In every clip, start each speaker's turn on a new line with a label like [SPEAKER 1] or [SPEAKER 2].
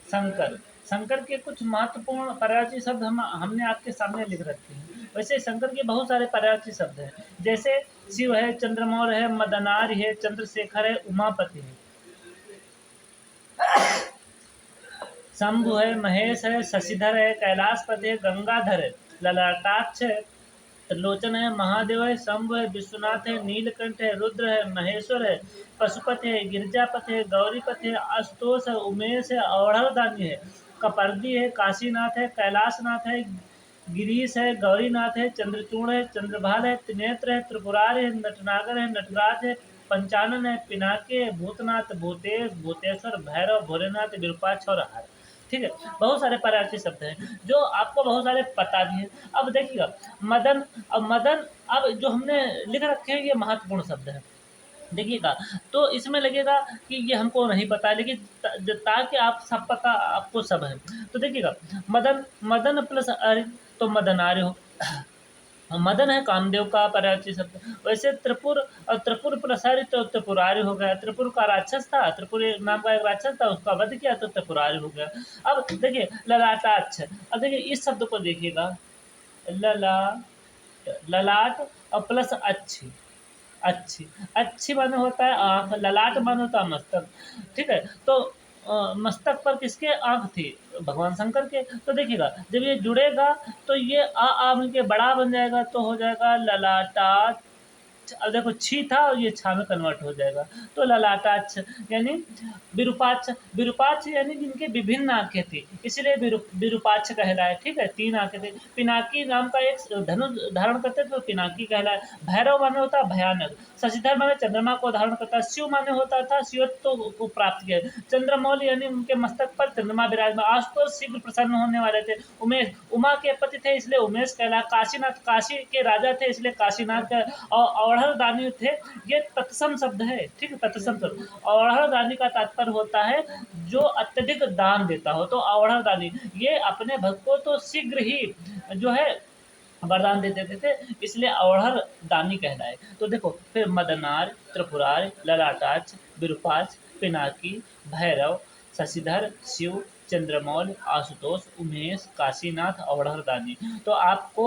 [SPEAKER 1] शंकर। शंकर के कुछ महत्वपूर्ण पर्यायवाची शब्द हमने आपके सामने लिख रखे हैं। वैसे शंकर के बहुत सारे पर्यायवाची शब्द हैं, जैसे शिव है, चंद्रमौल है, मदनार है, चंद्रशेखर है, उमापति है, शंभु है, महेश है, शशिधर है, कैलाशपति है, गंगाधर है, ललाटाक्ष है, त्रिलोचन है, महादेव है, शंभु है, विश्वनाथ है, नीलकंठ है, रुद्र है, महेश्वर है, पशुपति है, गिरजापति है, गौरीपति है, आशुतोष है, उमेश है, अवढ़दानी है, कपर्दी है, काशीनाथ है, कैलाशनाथ है, गिरीश है, गौरीनाथ है, चंद्रचूड़ है, चंद्रभाल है, त्रिनेत्र है, त्रिपुरार है, नटनागर है, नटराज है, पंचानन है, पिनाके है, भूतनाथ, भूतेश, भूतेश्वर, भैरव, भोलेनाथ, विरूपाक्ष और हर। ठीक है, बहुत सारे पर्यायवाची शब्द हैं जो आपको बहुत सारे पता भी हैं। अब देखिएगा मदन, अब मदन, अब जो हमने लिख रखे हैं ये महत्वपूर्ण शब्द है, देखिएगा। तो इसमें लगेगा कि ये हमको नहीं पता है, लेकिन ताकि आप सब पता, आपको सब है। तो देखिएगा मदन, मदन प्लस आर्य तो मदनार्य हो। मदन है कामदेव का पर्यायवाची शब्द। वैसे त्रिपुर, और त्रिपुर प्लस आर्य तो त्रिपुरारी हो गया। त्रिपुर का राक्षस था, त्रिपुर नाम का एक राक्षस था, उसका वध किया तो त्रिपुरारी हो गया। अब देखिए ललाटाक्ष, अब देखिए इस शब्द को देखिएगा, लला, ललाट और प्लस अच्छी, अच्छी, अच्छी माने होता है आँख, ललाट माने होता है मस्तक। ठीक है, तो मस्तक पर किसके आँख थी? भगवान शंकर के। तो देखिएगा जब ये जुड़ेगा तो ये आ मिलके बड़ा बन जाएगा, तो हो जाएगा ललाटाक्ष। अब देखो छी था और ये छा में कन्वर्ट हो जाएगा, तो ललाटाक्ष यानी विरूपाक्ष। विरूपाक्ष यानी जिनके विभिन्न आंखें थी, इसलिए विरूपाक्ष कहलाए। ठीक है, तीन आंखें थी। पिनाकी नाम का एक धनुष धारण करते थे तो पिनाकी कहलाए। भैरव माने होता है भयानक। शशिधर माने चंद्रमा को धारण करता है। शिव माने होता था शिवत्व को प्राप्त किया। चंद्रमौल यानी उनके मस्तक पर चंद्रमा विराजमान। आशुतोष शीघ्र प्रसन्न होने वाले थे। उमेश उमा के पति थे इसलिए उमेश कहलाया। काशीनाथ काशी के राजा थे इसलिए काशीनाथ। और औढ़दानी थे, ये तत्सम शब्द है। ठीक है, तत्सम शब्द। औढ़दानी का तात्पर्य होता है जो अत्यधिक दान देता हो, तो औढ़दानी ये अपने भक्त को तो शीघ्र ही जो है वरदान दे देते थे, इसलिए औढ़र दानी कहलाए। तो देखो फिर मदनार, त्रिपुरार, ललाटाक्ष, विरूपाक्ष, पिनाकी, भैरव, शशिधर, शिव, चंद्रमौल, आशुतोष, उमेश, काशीनाथ, औढ़र दानी। तो आपको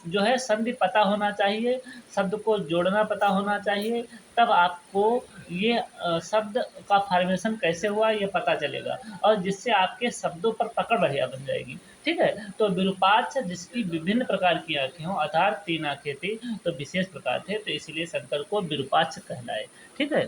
[SPEAKER 1] जो है संधि पता होना चाहिए, शब्द को जोड़ना पता होना चाहिए, तब आपको ये शब्द का फॉर्मेशन कैसे हुआ ये पता चलेगा, और जिससे आपके शब्दों पर पकड़ बढ़िया बन जाएगी। ठीक है, तो विरूपाक्ष जिसकी विभिन्न प्रकार की आंखें हों, अर्थात तीन आंखें थी तो विशेष प्रकार थे, तो इसलिए शंकर को विरूपाक्ष कहलाए। ठीक है।